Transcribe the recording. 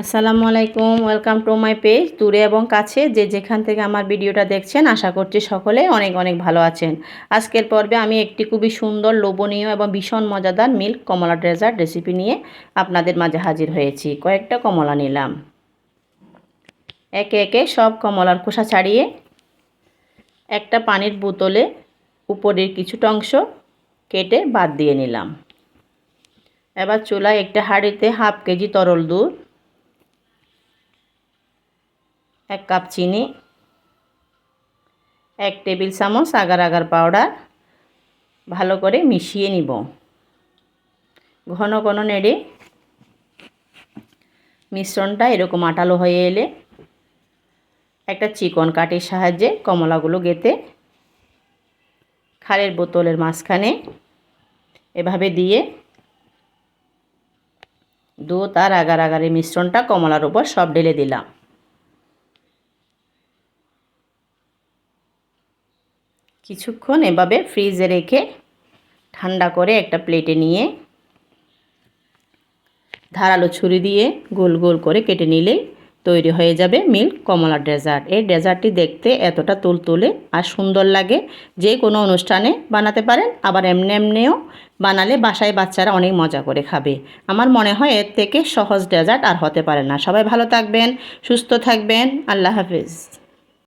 আসসালামু আলাইকুম, welcome to my page. দূরে এবং কাছে যে যেখান থেকে আমার ভিডিওটা দেখছেন, আশা করছি সকলে অনেক অনেক ভালো আছেন। আজকের পর্বে আমি একটি খুবই সুন্দর, লোভনীয় এবং ভীষণ মজাদার মিল্ক কমলা ডেজার্ট রেসিপি নিয়ে আপনাদের মাঝে হাজির হয়েছি। কয়েকটা কমলা নিলাম, একে একে সব কমলার খোসা ছাড়িয়ে একটা পানির বোতলে উপরের কিছুটা অংশ কেটে বাদ দিয়ে নিলাম। এবার চুলায় একটা হাঁড়িতে হাফ কেজি তরল দুধ, 1 কাপ চিনি, 1 টেবিল চামচ আগার আগার পাউডার ভালো করে মিশিয়ে নিব। ঘন ঘন নেড়ে মিশ্রণটা এরকম আটালো হয়ে এলে একটা চিকন কাঠির সাহায্যে কমলাগুলো গেঁথে খারের বোতলের মাঝখানে এভাবে দিয়ে দুধ আর আগার আগারের মিশ্রণটা কমলার উপর সব ঢেলে দিলাম। কিছুক্ষণ এভাবে ফ্রিজে রেখে ঠান্ডা করে একটা প্লেটে নিয়ে ধারালো ছুরি দিয়ে গোল গোল করে কেটে নিলেই তৈরি হয়ে যাবে মিল্ক কমলা ডেজার্ট। এই ডেজার্টটি দেখতে এতটা তুলতুলে আর সুন্দর লাগে, যে কোনো অনুষ্ঠানে বানাতে পারেন, আবার এমনি এমনিও বানালে বাসায় বাচ্চারা অনেক মজা করে খাবে। আমার মনে হয় এর থেকে সহজ ডেজার্ট আর হতে পারে না। সবাই ভালো থাকবেন, সুস্থ থাকবেন। আল্লাহ হাফেজ।